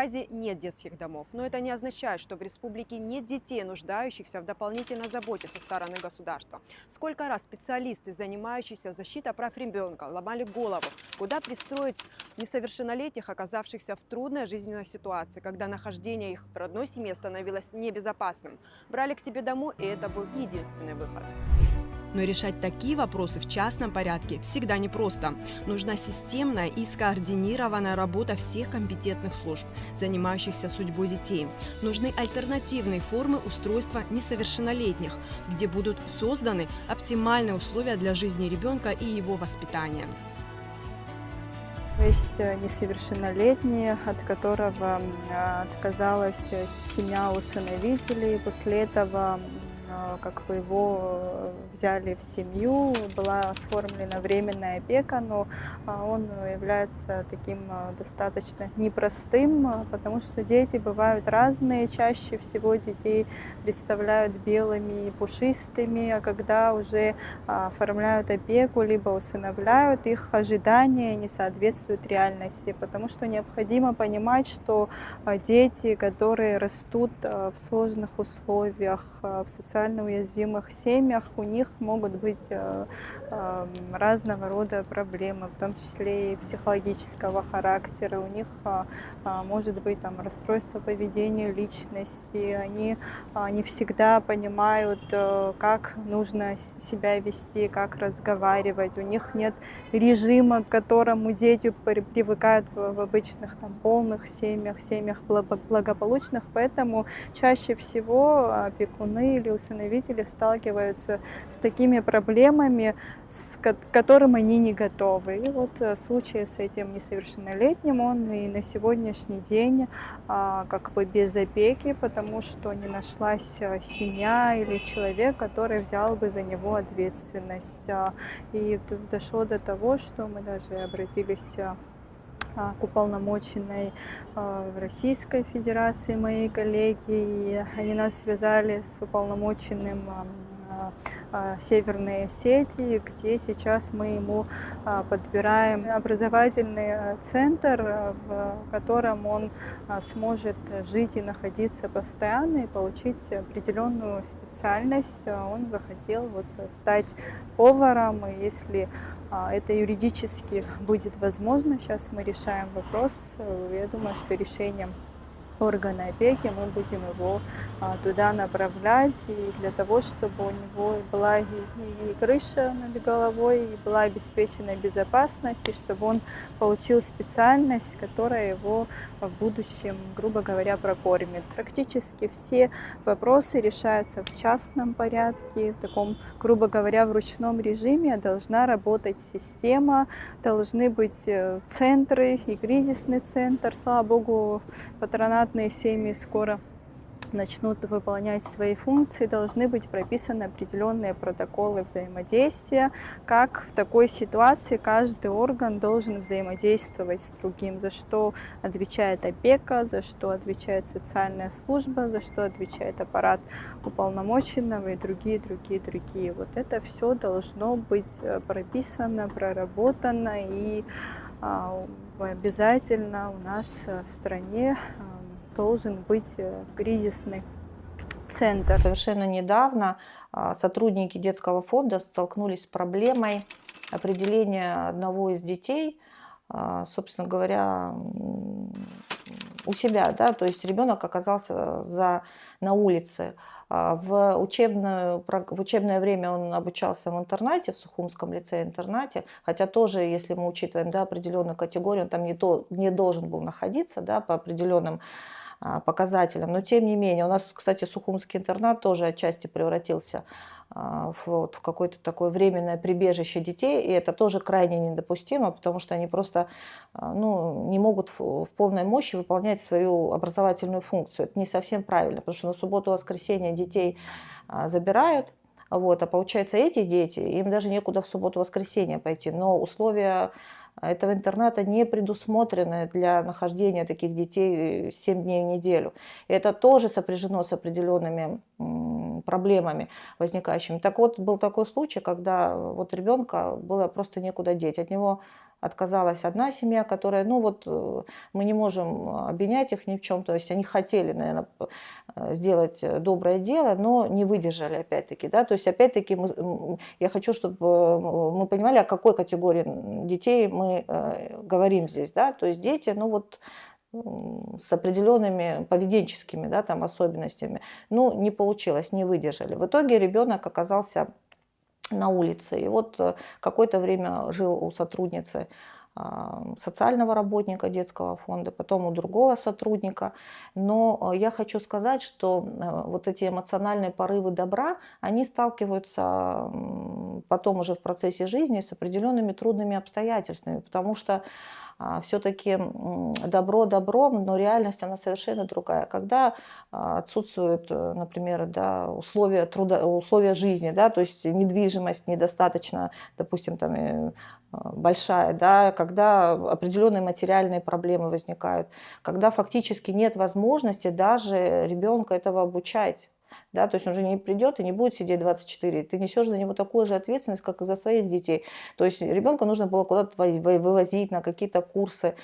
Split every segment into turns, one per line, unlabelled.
Абхазии нет детских домов, но это не означает, что в республике нет детей, нуждающихся в дополнительной заботе со стороны государства. Сколько раз специалисты, занимающиеся защитой прав ребенка, ломали голову, куда пристроить несовершеннолетних, оказавшихся в трудной жизненной ситуации, когда нахождение их в родной семье становилось небезопасным. Брали к себе домой, и это был единственный выход. Но решать такие вопросы в частном порядке всегда непросто. Нужна системная и скоординированная работа всех компетентных служб, занимающихся судьбой детей. Нужны альтернативные формы устройства несовершеннолетних, где будут созданы оптимальные условия для жизни ребенка и его воспитания.
Есть несовершеннолетний, от которого отказалась семья усыновителей. После этого как бы его взяли в семью, была оформлена временная опека, но он является таким достаточно непростым, потому что дети бывают разные. Чаще всего детей представляют белыми и пушистыми, а когда уже оформляют опеку, либо усыновляют, их ожидания не соответствуют реальности, потому что необходимо понимать, что дети, которые растут в сложных условиях, в социально уязвимых семьях, у них могут быть разного рода проблемы, в том числе и психологического характера. У них может быть там расстройство поведения личности, они не всегда понимают, как нужно себя вести, как разговаривать. У них нет режима, к которому дети привыкают в обычных там полных семьях, семьях благополучных, поэтому чаще всего опекуны или усыновители сталкиваются с такими проблемами, к которым они не готовы. И вот случай с этим несовершеннолетним, он и на сегодняшний день как бы без опеки, потому что не нашлась семья или человек, который взял бы за него ответственность. И тут дошло до того, что мы даже обратились к уполномоченной в Российской Федерации моей коллеги, и они нас связали с уполномоченным Северной Осетии, где сейчас мы ему подбираем образовательный центр, в котором он сможет жить и находиться постоянно и получить определенную специальность. Он захотел вот стать поваром, и если это юридически будет возможно, сейчас мы решаем вопрос. Я думаю, что решением органа опеки мы будем его туда направлять, и для того, чтобы у него была и крыша над головой, и была обеспечена безопасность, и чтобы он получил специальность, которая его в будущем, грубо говоря, прокормит. Практически все вопросы решаются в частном порядке, в таком, грубо говоря, в ручном режиме. Должна работать система, должны быть центры и кризисный центр. Слава богу, патронатные семьи скоро начнут выполнять свои функции, должны быть прописаны определенные протоколы взаимодействия, как в такой ситуации каждый орган должен взаимодействовать с другим, за что отвечает опека, за что отвечает социальная служба, за что отвечает аппарат уполномоченного и другие. Вот это все должно быть прописано, проработано, и обязательно у нас в стране должен быть кризисный центр.
Совершенно недавно сотрудники детского фонда столкнулись с проблемой определения одного из детей, собственно говоря, у себя, да, то есть ребенок оказался на улице. В учебное время он обучался в интернате, в Сухумском лицее-интернате, хотя тоже, если мы учитываем, да, определенную категорию, он там не должен был находиться, да, по определенным показателям. Но тем не менее, у нас, кстати, Сухумский интернат тоже отчасти превратился в какое-то такое временное прибежище детей, и это тоже крайне недопустимо, потому что они просто не могут в полной мощи выполнять свою образовательную функцию. Это не совсем правильно, потому что на субботу-воскресенье детей забирают, вот, а получается, эти дети, им даже некуда в субботу-воскресенье пойти, но условия этого интерната не предусмотрены для нахождения таких детей 7 дней в неделю. И это тоже сопряжено с определенными проблемами возникающими. Так вот, был такой случай, когда вот ребенка было просто некуда деть. От него отказалась одна семья, которая, ну вот, мы не можем обвинять их ни в чем, то есть они хотели, наверное, сделать доброе дело, но не выдержали опять-таки, да, то есть опять-таки я хочу, чтобы мы понимали, о какой категории детей мы говорим здесь, да, то есть дети, ну вот, с определенными поведенческими, да, там, особенностями. Ну, не получилось, не выдержали. В итоге ребенок оказался на улице. И вот какое-то время жил у сотрудницы социального работника детского фонда, потом у другого сотрудника. Но я хочу сказать, что вот эти эмоциональные порывы добра, они сталкиваются потом уже в процессе жизни с определенными трудными обстоятельствами, потому что все-таки добро добром, но реальность она совершенно другая. Когда отсутствуют, например, да, условия труда, условия жизни, да, то есть недвижимость недостаточно, допустим, там, большая, да, когда определенные материальные проблемы возникают, когда фактически нет возможности даже ребенка этого обучать. Да, то есть он же не придет и не будет сидеть 24. Ты несешь за него такую же ответственность, как и за своих детей. То есть ребенка нужно было куда-то вывозить на какие-то курсы,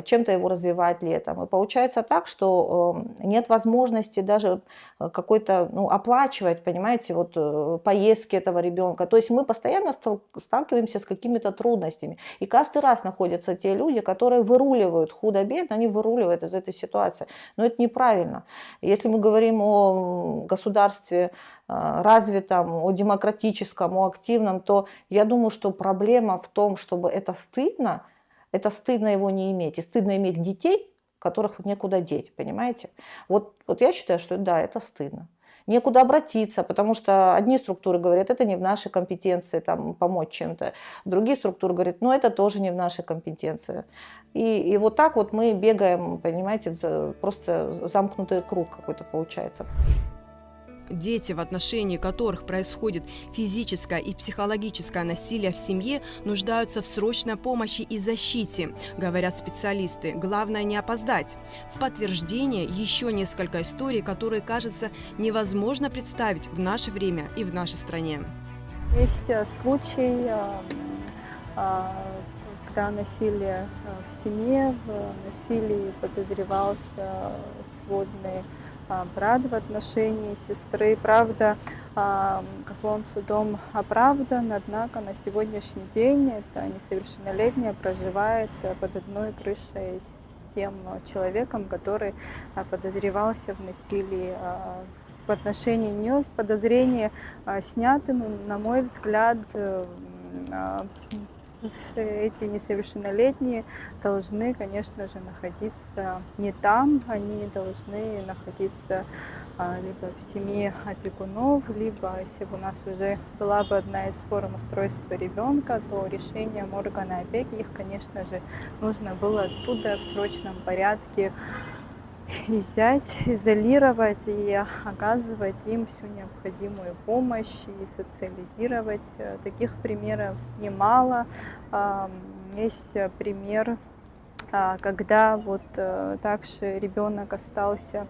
чем-то его развивать летом. И получается так, что нет возможности даже какой-то, ну, оплачивать, понимаете, вот поездки этого ребенка. То есть мы постоянно сталкиваемся с какими-то трудностями. И каждый раз находятся те люди, которые выруливают худо-бедно, они выруливают из этой ситуации. Но это неправильно. Если мы говорим о государстве развитом, о демократическом, о активном, то я думаю, что проблема в том, чтобы это стыдно его не иметь. И стыдно иметь детей, которых некуда деть, понимаете? Вот я считаю, что да, это стыдно. Некуда обратиться, потому что одни структуры говорят, это не в нашей компетенции там, помочь чем-то. Другие структуры говорят, ну это тоже не в нашей компетенции. И вот так вот мы бегаем, понимаете, просто замкнутый круг какой-то получается.
Дети, в отношении которых происходит физическое и психологическое насилие в семье, нуждаются в срочной помощи и защите, говорят специалисты. Главное не опоздать. В подтверждение еще несколько историй, которые, кажется, невозможно представить в наше время и в нашей стране.
Есть случай, когда насилие в семье, в насилии подозревался сводный брат в отношении сестры. Правда, как бы он судом оправдан, однако на сегодняшний день эта несовершеннолетняя проживает под одной крышей с тем человеком, который подозревался в насилии в отношении нее. Подозрения сняты, но, на мой взгляд, эти несовершеннолетние должны, конечно же, находиться не там, они должны находиться либо в семье опекунов, либо, если бы у нас уже была бы одна из форм устройства ребенка, то решением органа опеки их, конечно же, нужно было оттуда в срочном порядке взять, изолировать и оказывать им всю необходимую помощь и социализировать. Таких примеров немало. Есть пример, когда вот также ребенок остался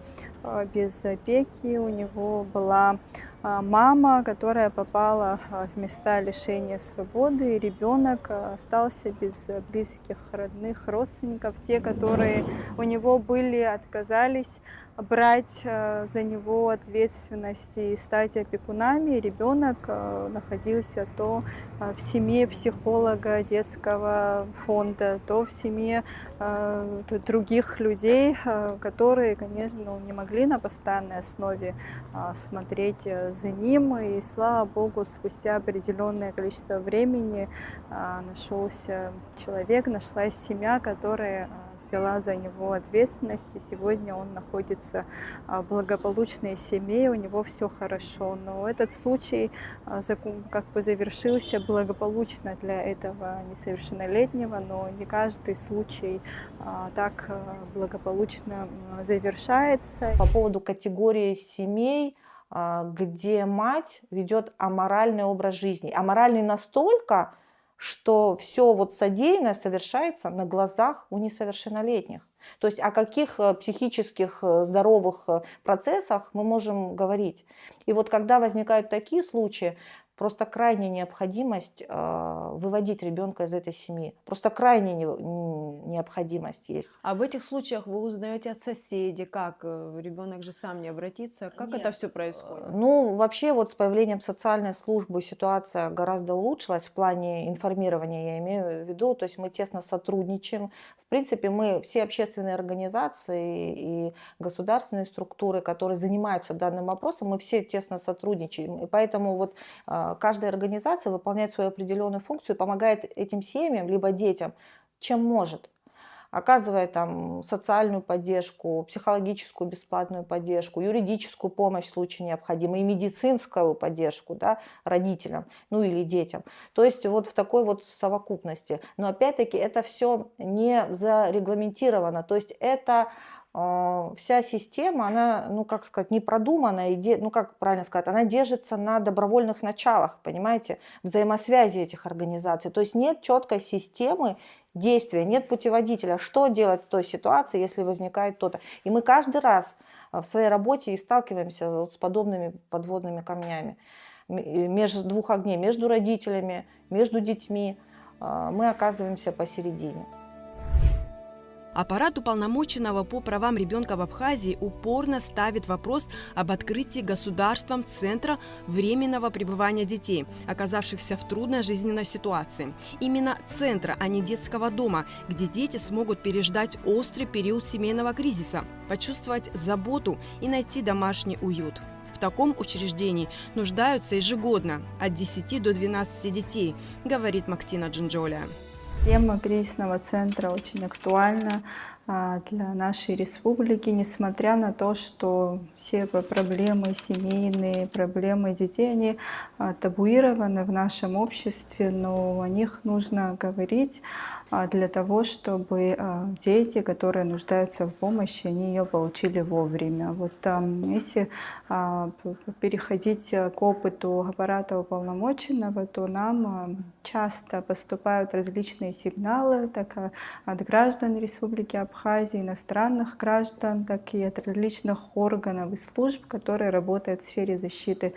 без опеки, у него была мама, которая попала в места лишения свободы, и ребенок остался без близких, родных, родственников. Те, которые у него были, отказались брать за него ответственность и стать опекунами. Ребенок находился то в семье психолога детского фонда, то в семье других людей, которые, конечно, не могли на постоянной основе смотреть за ним. И, слава богу, спустя определенное количество времени нашелся человек, нашлась семья, которая взяла за него ответственность, и сегодня он находится в благополучной семье, у него все хорошо. Но этот случай как бы завершился благополучно для этого несовершеннолетнего, но не каждый случай так благополучно завершается.
По поводу категории семей, где мать ведет аморальный образ жизни. Аморальный настолько, что все вот содеянное совершается на глазах у несовершеннолетних. То есть о каких психических здоровых процессах мы можем говорить. И вот когда возникают такие случаи, просто крайняя необходимость выводить ребенка из этой семьи. Просто крайняя необходимость есть.
А в этих случаях вы узнаете от соседей, как ребенок же сам не обратится, как это все происходит?
Ну, вообще вот с появлением социальной службы ситуация гораздо улучшилась в плане информирования, я имею в виду. То есть мы тесно сотрудничаем. В принципе, мы все общественные организации и государственные структуры, которые занимаются данным вопросом, мы все тесно сотрудничаем. И поэтому вот каждая организация выполняет свою определенную функцию и помогает этим семьям, либо детям, чем может. Оказывая там социальную поддержку, психологическую бесплатную поддержку, юридическую помощь в случае необходимой, и медицинскую поддержку, да, родителям, ну или детям. То есть вот в такой вот совокупности. Но опять-таки это все не зарегламентировано, то есть это вся система, она, ну как сказать, не продумана, ну как правильно сказать, она держится на добровольных началах, понимаете, взаимосвязи этих организаций. То есть нет четкой системы действия, нет путеводителя, что делать в той ситуации, если возникает то-то. И мы каждый раз в своей работе и сталкиваемся вот с подобными подводными камнями. Между двух огней, между родителями, между детьми мы оказываемся посередине.
Аппарат уполномоченного по правам ребенка в Абхазии упорно ставит вопрос об открытии государством Центра временного пребывания детей, оказавшихся в трудной жизненной ситуации. Именно центра, а не детского дома, где дети смогут переждать острый период семейного кризиса, почувствовать заботу и найти домашний уют. В таком учреждении нуждаются ежегодно от 10 до 12 детей, говорит Мактина Джинджоля.
Тема кризисного центра очень актуальна для нашей республики, несмотря на то, что все проблемы семейные, проблемы детей, они табуированы в нашем обществе, но о них нужно говорить для того, чтобы дети, которые нуждаются в помощи, они ее получили вовремя. Вот если переходить к опыту аппарата уполномоченного, то нам часто поступают различные сигналы, так от граждан Республики Абхазия, иностранных граждан, так и от различных органов и служб, которые работают в сфере защиты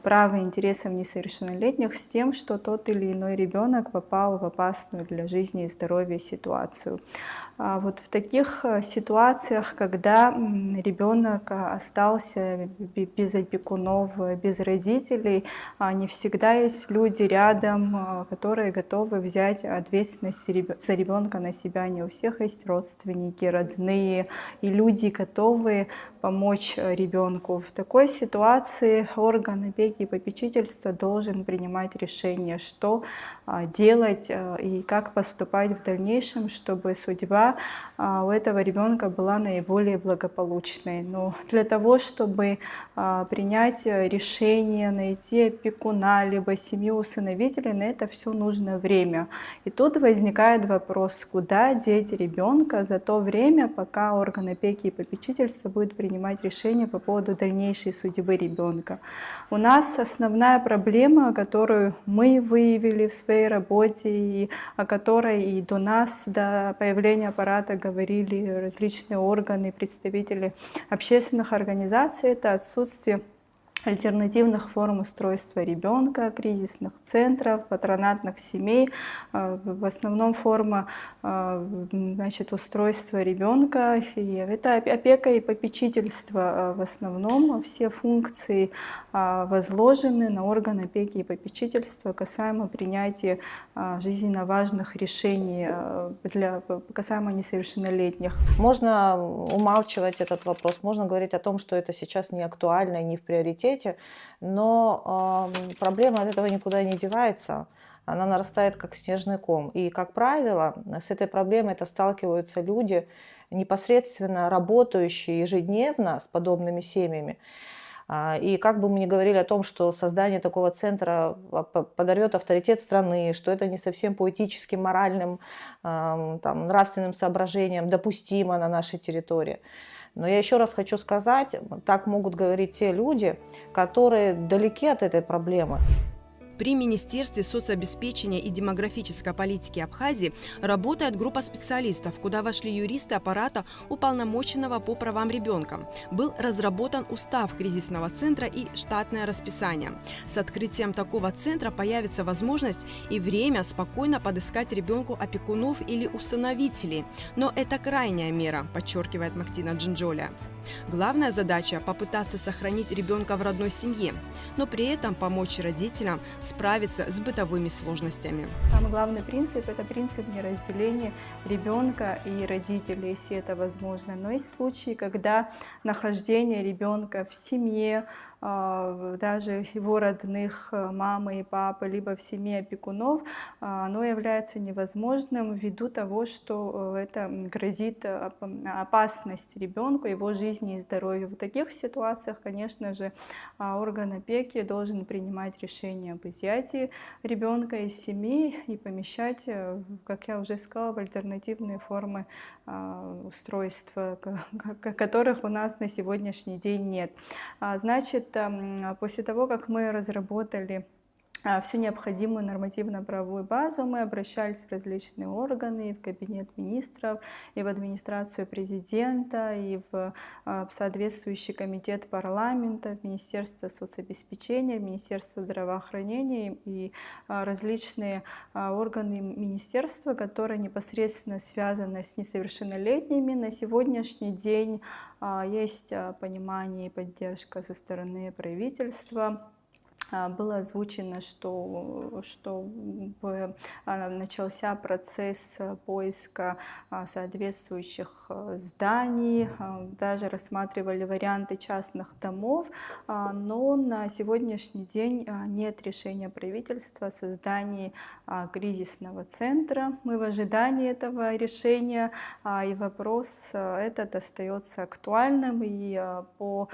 прав и интересов несовершеннолетних, с тем, что тот или иной ребенок попал в опасную для жизни и здоровья ситуацию. Вот в таких ситуациях, когда ребенок остался без опекунов, без родителей, не всегда есть люди рядом, которые готовы взять ответственность за ребенка на себя. Не у всех есть родственники, родные и люди, готовые помочь ребенку. В такой ситуации орган опеки и попечительства должен принимать решение, что делать и как поступать в дальнейшем, чтобы судьба у этого ребенка была наиболее благополучной. Но для того, чтобы принять решение, найти опекуна, либо семью усыновителей, на это все нужно время. И тут возникает вопрос, куда деть ребенка за то время, пока орган опеки и попечительства будет принимать решение по поводу дальнейшей судьбы ребенка. У нас основная проблема, которую мы выявили в своей работе, и о которой и до нас, до появления аппарата, говорили различные органы, представители общественных организаций, это отсутствие альтернативных форм устройства ребенка, кризисных центров, патронатных семей. В основном форма устройства ребенка. И это опека и попечительство. В основном все функции возложены на орган опеки и попечительства касаемо принятия жизненно важных решений касаемо несовершеннолетних.
Можно умалчивать этот вопрос, можно говорить о том, что это сейчас не актуально и не в приоритете, но проблема от этого никуда не девается, она нарастает как снежный ком. И, как правило, с этой проблемой сталкиваются люди, непосредственно работающие ежедневно с подобными семьями. И как бы мы ни говорили о том, что создание такого центра подорвет авторитет страны, что это не совсем по этическим, моральным, нравственным соображениям допустимо на нашей территории. Но я еще раз хочу сказать, так могут говорить те люди, которые далеки от этой проблемы.
При Министерстве соцобеспечения и демографической политики Абхазии работает группа специалистов, куда вошли юристы аппарата уполномоченного по правам ребенка. Был разработан устав кризисного центра и штатное расписание. С открытием такого центра появится возможность и время спокойно подыскать ребенку опекунов или усыновителей. Но это крайняя мера, подчеркивает Мактина Джинджоля. Главная задача – попытаться сохранить ребенка в родной семье, но при этом помочь родителям справиться с бытовыми сложностями.
Самый главный принцип – это принцип неразделения ребенка и родителей, если это возможно. Но есть случаи, когда нахождение ребенка в семье, даже его родных, мамы и папы, либо в семье опекунов, оно является невозможным ввиду того, что это грозит опасность ребенку, его жизни и здоровью. В таких ситуациях, конечно же, орган опеки должен принимать решение об изъятии ребенка из семьи и помещать, как я уже сказала, в альтернативные формы устройства, которых у нас на сегодняшний день нет. Значит, после того, как мы разработали всю необходимую нормативно-правовую базу, мы обращались в различные органы, и в Кабинет министров, и в администрацию президента, и в соответствующий комитет парламента, в Министерство соцобеспечения, в Министерство здравоохранения и различные органы министерства, которые непосредственно связаны с несовершеннолетними. На сегодняшний день есть понимание и поддержка со стороны правительства. Было озвучено, что начался процесс поиска соответствующих зданий, даже рассматривали варианты частных домов, но на сегодняшний день нет решения правительства о создании кризисного центра. Мы в ожидании этого решения, и вопрос этот остается актуальным, и по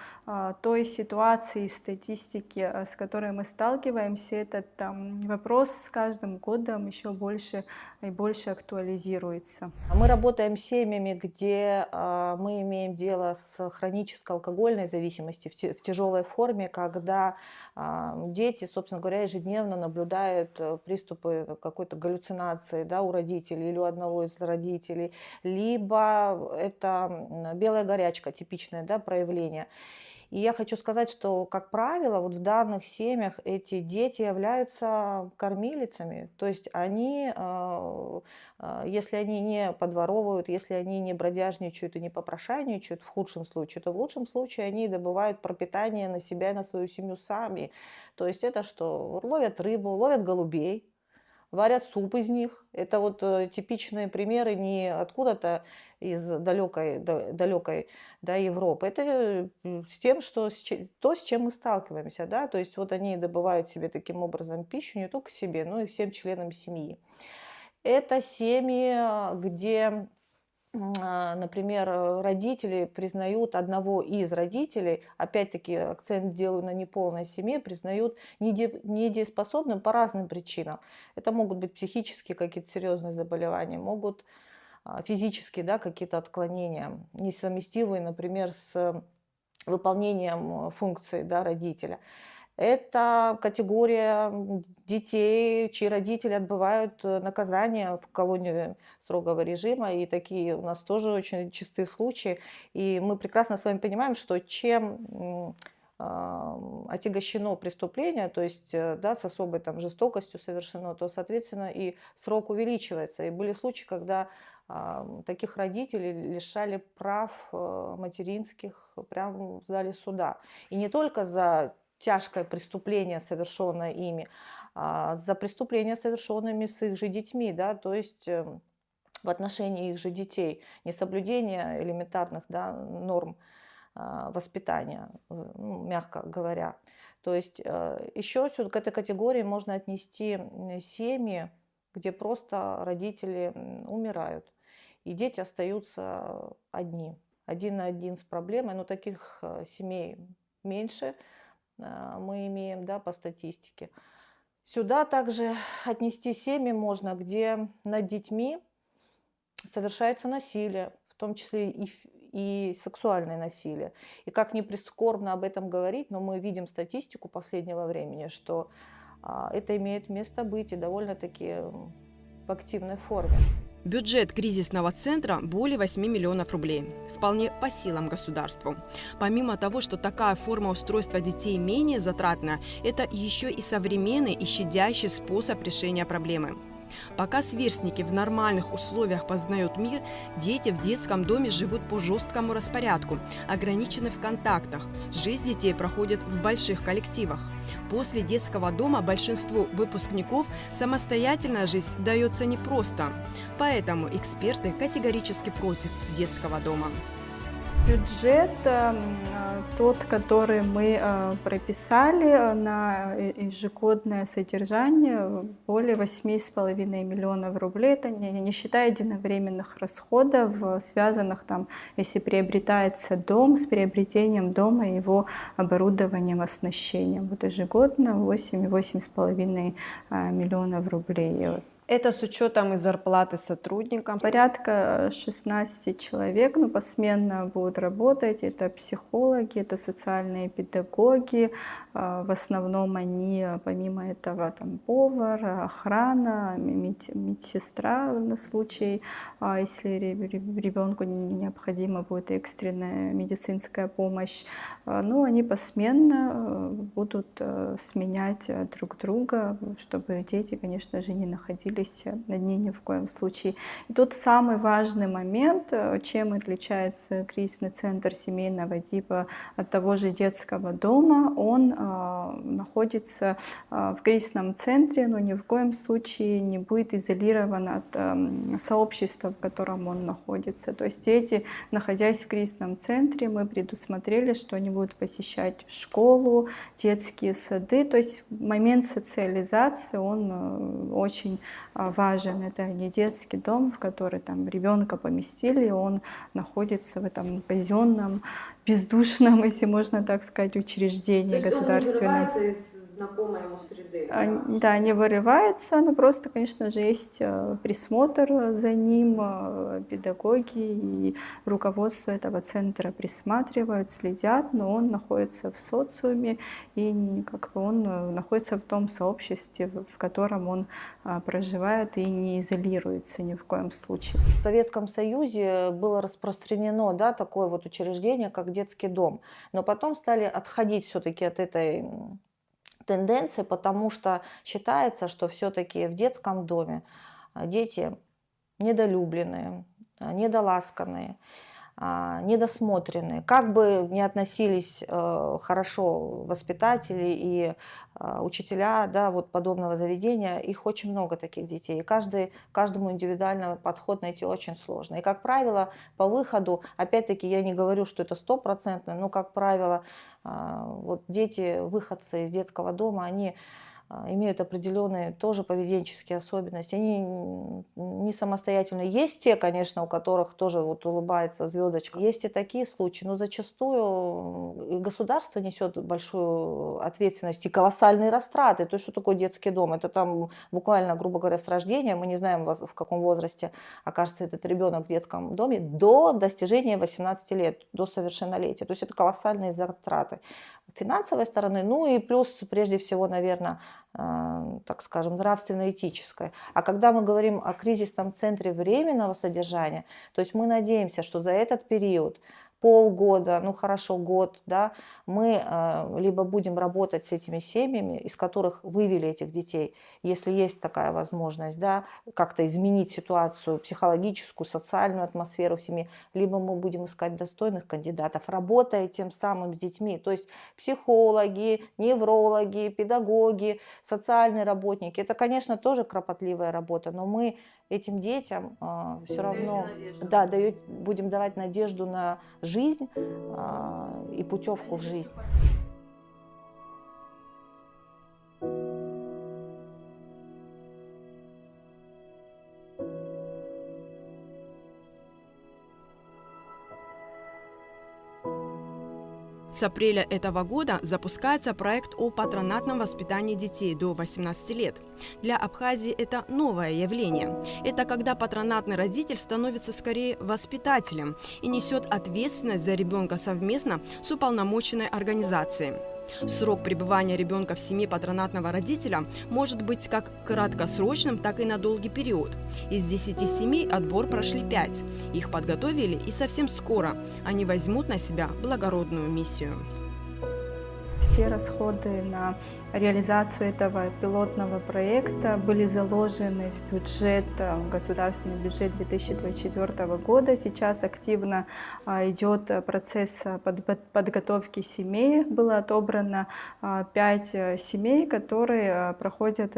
той ситуации и статистике, с которой мы сталкиваемся, этот вопрос с каждым годом еще больше и больше актуализируется.
Мы работаем с семьями, где мы имеем дело с хронической алкогольной зависимостью в тяжелой форме, когда дети, собственно говоря, ежедневно наблюдают приступы какой-то галлюцинации, да, у родителей или у одного из родителей, либо это белая горячка, типичное, да, проявление. И я хочу сказать, что, как правило, вот в данных семьях эти дети являются кормилицами. То есть они, если они не подворовывают, если они не бродяжничают и не попрошайничают в худшем случае, то в лучшем случае они добывают пропитание на себя и на свою семью сами. То есть это что? Вот ловят рыбу, ловят голубей, варят суп из них. Это вот типичные примеры не откуда-то из далекой да, Европы. Это с тем, то, с чем мы сталкиваемся. Да? То есть вот они добывают себе таким образом пищу не только себе, но и всем членам семьи. Это семьи, где, например, родители признают одного из родителей, опять-таки акцент делаю на неполной семье, признают недееспособным по разным причинам. Это могут быть психические какие-то серьезные заболевания, могут физические, да, какие-то отклонения, несовместимые, например, с выполнением функций, да, родителя. Это категория детей, чьи родители отбывают наказание в колонии строгого режима. И такие у нас тоже очень частые случаи. И мы прекрасно с вами понимаем, что чем отягощено преступление, то есть да, с особой там, жестокостью совершено, то, соответственно, и срок увеличивается. И были случаи, когда таких родителей лишали прав материнских прямо в зале суда. И не только за тяжкое преступление, совершенное ими, а за преступления, совершенными с их же детьми, да, то есть в отношении их же детей, несоблюдение элементарных, да, норм воспитания, ну, мягко говоря. То есть еще к этой категории можно отнести семьи, где просто родители умирают, и дети остаются один на один с проблемой. Но таких семей меньше мы имеем, да, по статистике. Сюда также отнести семьи можно, где над детьми совершается насилие, в том числе и сексуальное насилие. И как ни прискорбно об этом говорить, но мы видим статистику последнего времени, что это имеет место быть и довольно-таки в активной форме.
Бюджет кризисного центра более 8 миллионов рублей. Вполне по силам государству. Помимо того, что такая форма устройства детей менее затратная, это еще и современный и щадящий способ решения проблемы. Пока сверстники в нормальных условиях познают мир, дети в детском доме живут по жесткому распорядку, ограничены в контактах. Жизнь детей проходит в больших коллективах. После детского дома большинству выпускников самостоятельная жизнь дается непросто. Поэтому эксперты категорически против детского дома.
Бюджет тот, который мы прописали на ежегодное содержание, более 8,5 миллионов рублей. Это не считая единовременных расходов, связанных там, если приобретается дом, с приобретением дома и его оборудованием, оснащением. Вот ежегодно 8,5 миллионов рублей.
Это с учетом и зарплаты сотрудникам.
Порядка 16 человек, посменно будут работать. Это психологи, это социальные педагоги. В основном они, помимо этого, там повар, охрана, медсестра на случай, если ребенку необходима будет экстренная медицинская помощь. Но они посменно будут сменять друг друга, чтобы дети, конечно же, не находились одни ни в коем случае. И тут самый важный момент, чем отличается кризисный центр семейного типа от того же детского дома. Он находится в кризисном центре, но ни в коем случае не будет изолирован от сообщества, в котором он находится. То есть дети, находясь в кризисном центре, мы предусмотрели, что они будут посещать школу, детские сады. То есть момент социализации, он очень важен. Это не детский дом, в который там ребенка поместили, он находится в этом казенном, бездушном, если можно так сказать, учреждении государственном.
Он вырывается из знакомой ему среды.
Да, не вырывается, но просто, конечно же, есть присмотр за ним, педагоги и руководство этого центра присматривают, следят, но он находится в социуме и он находится в том сообществе, в котором он проживает и не изолируется ни в коем случае.
В Советском Союзе было распространено, да, такое вот учреждение, как детский дом, но потом стали отходить все-таки от этой тенденции, потому что считается, что все-таки в детском доме дети недолюбленные, недоласканные, недосмотренные. Как бы ни относились хорошо воспитатели и учителя, да, вот подобного заведения, их очень много таких детей. И каждому индивидуальный подход найти очень сложно. И, как правило, по выходу, опять-таки, я не говорю, что это 100%, но, как правило, вот дети, выходцы из детского дома, они имеют определенные тоже поведенческие особенности. Они не самостоятельные. Есть те, конечно, у которых тоже вот улыбается звездочка. Есть и такие случаи, но зачастую государство несет большую ответственность и колоссальные растраты. То есть что такое детский дом? Это там буквально, грубо говоря, с рождения, мы не знаем, в каком возрасте окажется этот ребенок в детском доме, до достижения 18 лет, до совершеннолетия. То есть это колоссальные затраты финансовой стороны, ну и плюс, прежде всего, наверное, так скажем, нравственно-этическое. А когда мы говорим о кризисном центре временного содержания, то есть мы надеемся, что за этот период, полгода, ну хорошо, год, да, мы либо будем работать с этими семьями, из которых вывели этих детей, если есть такая возможность, да, как-то изменить ситуацию психологическую, социальную атмосферу в семье, либо мы будем искать достойных кандидатов, работая тем самым с детьми, то есть психологи, неврологи, педагоги, социальные работники. Это, конечно, тоже кропотливая работа, но мы этим детям все равно будем давать надежду на жизнь и путевку в жизнь.
С апреля этого года запускается проект о патронатном воспитании детей до 18 лет. Для Абхазии это новое явление. Это когда патронатный родитель становится скорее воспитателем и несет ответственность за ребенка совместно с уполномоченной организацией. Срок пребывания ребенка в семье патронатного родителя может быть как краткосрочным, так и на долгий период. Из 10 семей отбор прошли 5. Их подготовили и совсем скоро они возьмут на себя благородную миссию.
Все расходы на реализацию этого пилотного проекта были заложены в бюджет, государственный бюджет 2024 года. Сейчас активно идет процесс подготовки семей. Было отобрано 5 семей, которые проходят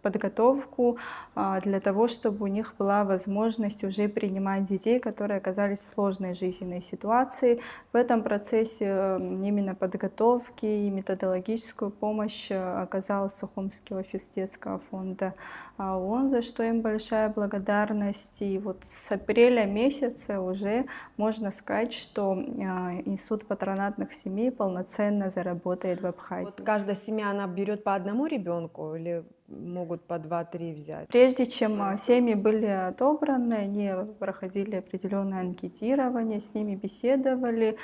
подготовку для того, чтобы у них была возможность уже принимать детей, которые оказались в сложной жизненной ситуации. В этом процессе именно подготовки и методологическую помощь оказал Сухумский офис детского фонда ООН, за что им большая благодарность. И вот с апреля месяца уже можно сказать, что Институт патронатных семей полноценно заработает в Абхазии.
Вот каждая семья, она берет по одному ребенку или могут по 2-3 взять?
Прежде чем семьи были отобраны, они проходили определенное анкетирование, с ними беседовали.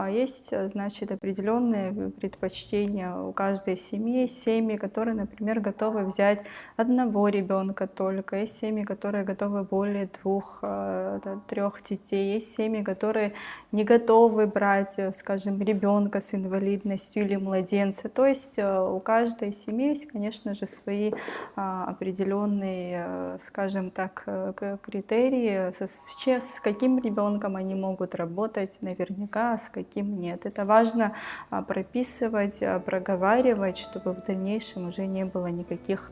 Есть, значит, определенные предпочтения у каждой семьи. Есть семьи, которые, например, готовы взять одного ребенка только. Есть семьи, которые готовы более 2-3 детей. Есть семьи, которые не готовы брать, скажем, ребенка с инвалидностью или младенца. То есть у каждой семьи есть, конечно же, свои определенные, скажем так, критерии, с каким ребенком они могут работать наверняка, а с каким нет. Это важно прописывать, проговаривать, чтобы в дальнейшем уже не было никаких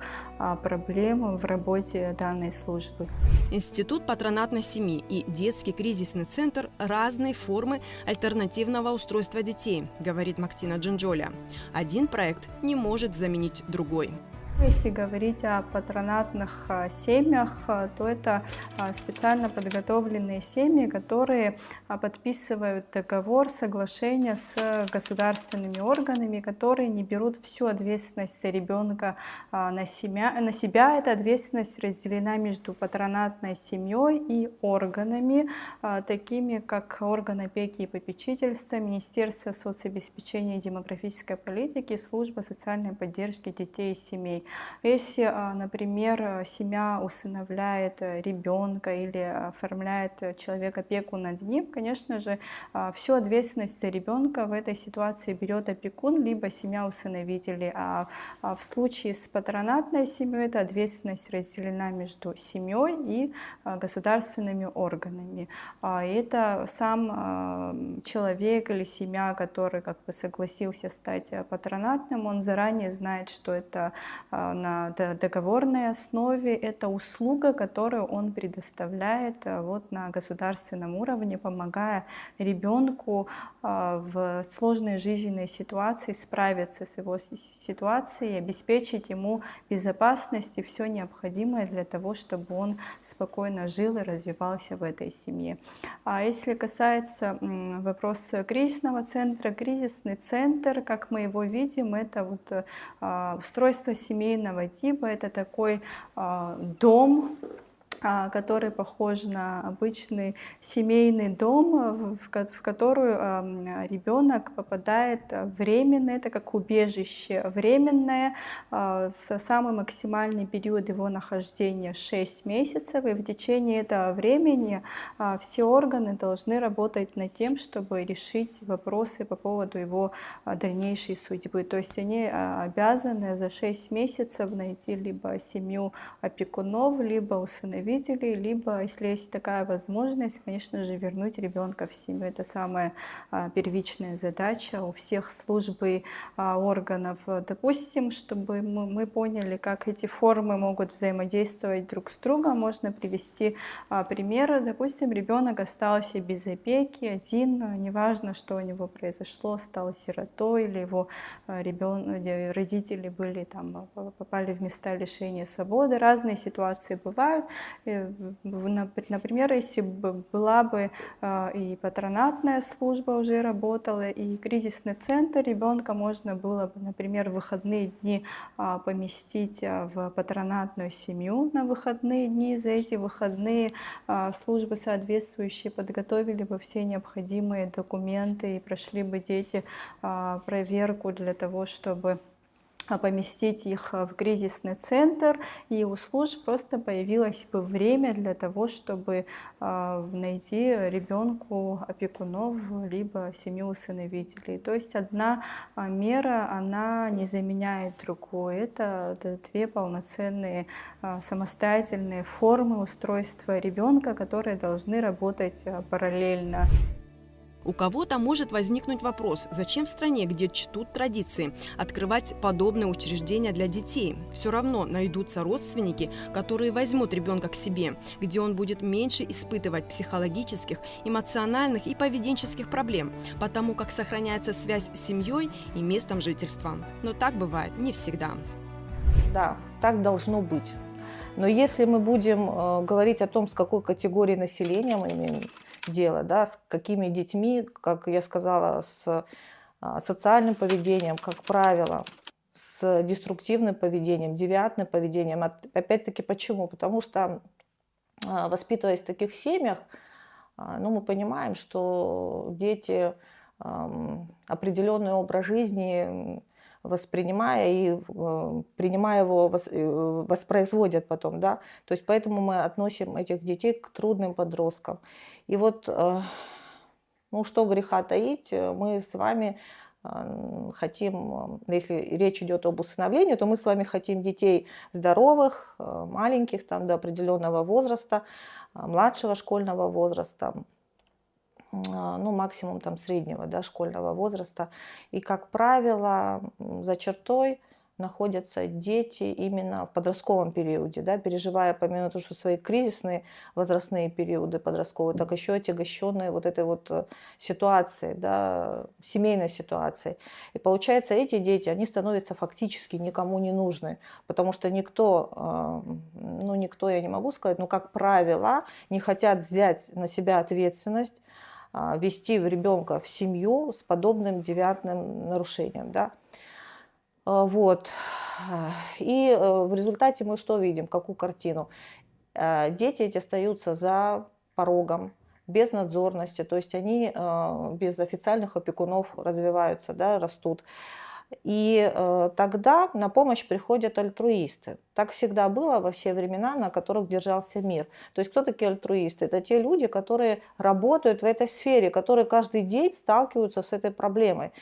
проблем в работе данной службы.
Институт патронатной семьи и детский кризисный центр – разные формы альтернативного устройства детей, говорит Мактина Джинджоля. Один проект не может заменить другой.
Если говорить о патронатных семьях, то это специально подготовленные семьи, которые подписывают договор, соглашение с государственными органами, которые не берут всю ответственность за ребенка на себя. Эта ответственность разделена между патронатной семьей и органами, такими как орган опеки и попечительства, Министерство соцобеспечения и демографической политики, Служба социальной поддержки детей и семей. Если, например, семья усыновляет ребенка или оформляет человек опеку над ним, конечно же, всю ответственность за ребенка в этой ситуации берет опекун, либо семья-усыновители. А в случае с патронатной семьей эта ответственность разделена между семьей и государственными органами. Это сам человек или семья, который как бы согласился стать патронатным, он заранее знает, что это на договорной основе, это услуга, которую он предоставляет вот на государственном уровне, помогая ребенку в сложной жизненной ситуации справиться с его ситуацией, обеспечить ему безопасность и все необходимое для того, чтобы он спокойно жил и развивался в этой семье. А если касается вопроса кризисного центра, кризисный центр, как мы его видим, это вот устройство семейного типа, это такой дом, который похож на обычный семейный дом, в который ребенок попадает временно, это как убежище временное, самый максимальный период его нахождения 6 месяцев, и в течение этого времени все органы должны работать над тем, чтобы решить вопросы по поводу его дальнейшей судьбы. То есть они обязаны за 6 месяцев найти либо семью опекунов, либо усыновителей, либо, если есть такая возможность, конечно же, вернуть ребенка в семью. Это самая первичная задача у всех служб и органов. Допустим, чтобы мы поняли, как эти формы могут взаимодействовать друг с другом, можно привести примеры. Допустим, ребенок остался без опеки, один, неважно, что у него произошло, стал сиротой, или его родители были, попали в места лишения свободы. Разные ситуации бывают. Например, если бы была бы и патронатная служба уже работала, и кризисный центр, ребенка можно было бы, например, в выходные дни поместить в патронатную семью на выходные дни. За эти выходные службы соответствующие подготовили бы все необходимые документы и прошли бы дети проверку для того, чтобы поместить их в кризисный центр, и у служб просто появилось бы время для того, чтобы найти ребенку опекунов, либо семью усыновителей. То есть одна мера, она не заменяет другую. Это две полноценные самостоятельные формы устройства ребенка, которые должны работать параллельно.
У кого-то может возникнуть вопрос, зачем в стране, где чтут традиции, открывать подобные учреждения для детей? Все равно найдутся родственники, которые возьмут ребенка к себе, где он будет меньше испытывать психологических, эмоциональных и поведенческих проблем, потому как сохраняется связь с семьей и местом жительства. Но так бывает не всегда.
Да, так должно быть. Но если мы будем говорить о том, с какой категорией населения мы имеем дело, да, с какими детьми, как я сказала, с социальным поведением, как правило, с деструктивным поведением, девиантным поведением. Опять-таки, почему? Потому что, воспитываясь в таких семьях, мы понимаем, что дети определенный образ жизни, воспринимая и принимая его, воспроизводят потом, да. То есть поэтому мы относим этих детей к трудным подросткам. И вот, что греха таить, мы с вами хотим, если речь идет об усыновлении, то мы с вами хотим детей здоровых, маленьких, там, до определенного возраста, младшего школьного возраста, максимум там среднего, да, школьного возраста. И, как правило, за чертой находятся дети именно в подростковом периоде, да, переживая помимо того, что свои кризисные возрастные периоды подростковые, так еще отягощенные вот этой вот ситуацией, да, семейной ситуацией. И получается, эти дети, они становятся фактически никому не нужны, потому что никто, я не могу сказать, но, как правило, не хотят взять на себя ответственность, вести ребенка в семью с подобным девиантным нарушением, да. Вот. И в результате мы что видим? Какую картину? Дети эти остаются за порогом, без надзорности, то есть они без официальных опекунов развиваются, да, растут. И тогда на помощь приходят альтруисты. Так всегда было во все времена, на которых держался мир. То есть кто такие альтруисты? Это те люди, которые работают в этой сфере, которые каждый день сталкиваются с этой проблемой.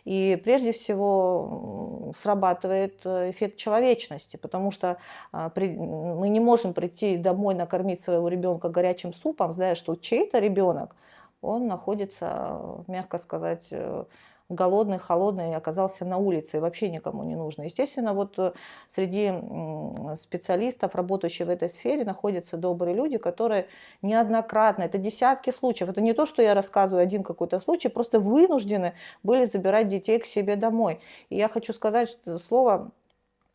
И прежде всего срабатывает эффект человечности, потому что мы не можем прийти домой накормить своего ребенка горячим супом, зная, что чей-то ребенок, он находится, мягко сказать, голодный, холодный, и оказался на улице, и вообще никому не нужно. Естественно, вот среди специалистов, работающих в этой сфере, находятся добрые люди, которые неоднократно, это десятки случаев, это не то, что я рассказываю один какой-то случай, просто вынуждены были забирать детей к себе домой. И я хочу сказать, что слово,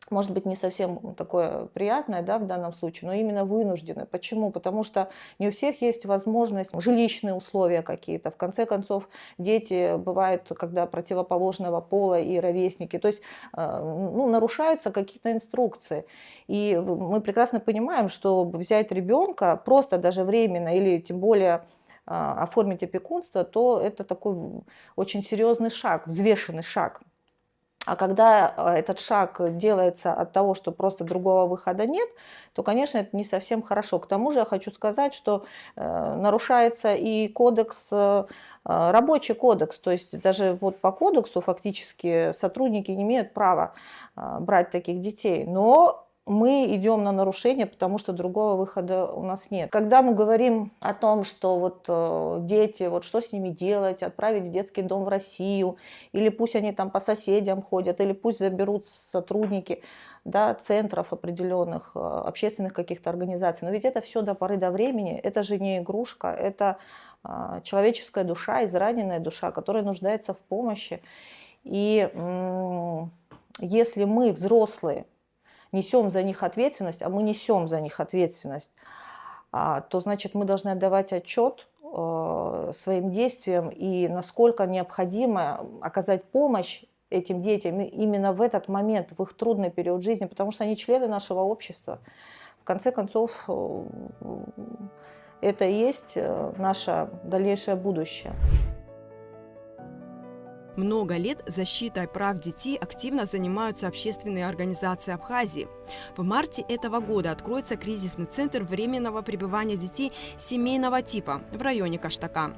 может быть, не совсем такое приятное, да, в данном случае, но именно вынуждены. Почему? Потому что не у всех есть возможность, жилищные условия какие-то. В конце концов, дети бывают, когда противоположного пола и ровесники. То есть нарушаются какие-то инструкции. И мы прекрасно понимаем, что взять ребенка просто даже временно или тем более оформить опекунство, то это такой очень серьезный шаг, взвешенный шаг. А когда этот шаг делается от того, что просто другого выхода нет, то, конечно, это не совсем хорошо. К тому же я хочу сказать, что нарушается и кодекс, рабочий кодекс. То есть даже вот по кодексу фактически сотрудники не имеют права брать таких детей. Но мы идем на нарушение, потому что другого выхода у нас нет. Когда мы говорим о том, что вот дети, вот что с ними делать, отправить в детский дом в Россию, или пусть они там по соседям ходят, или пусть заберут сотрудники, да, центров определенных, общественных каких-то организаций. Но ведь это все до поры до времени, это же не игрушка, это человеческая душа, израненная душа, которая нуждается в помощи. И если мы, взрослые, несем за них ответственность, а мы несем за них ответственность, то значит мы должны отдавать отчет своим действиям и насколько необходимо оказать помощь этим детям именно в этот момент, в их трудный период жизни, потому что они члены нашего общества. В конце концов, это и есть наше дальнейшее будущее.
Много лет защитой прав детей активно занимаются общественные организации Абхазии. В марте этого года откроется кризисный центр временного пребывания детей семейного типа в районе Каштака.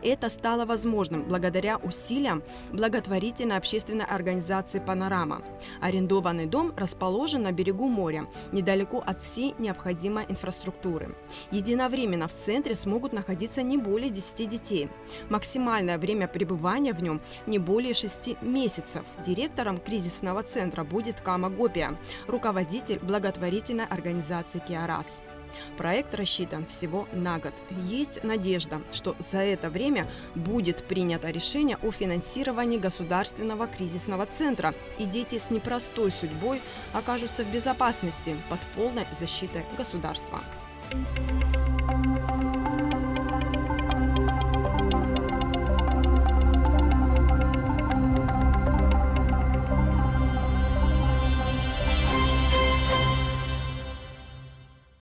Это стало возможным благодаря усилиям благотворительной общественной организации «Панорама». Арендованный дом расположен на берегу моря, недалеко от всей необходимой инфраструктуры. Единовременно в центре смогут находиться не более 10 детей. Максимальное время пребывания в нем не более 6 месяцев. Директором кризисного центра будет Кама Гопия, руководитель благотворительной организации «Киарас». Проект рассчитан всего на год. Есть надежда, что за это время будет принято решение о финансировании государственного кризисного центра, и дети с непростой судьбой окажутся в безопасности под полной защитой государства.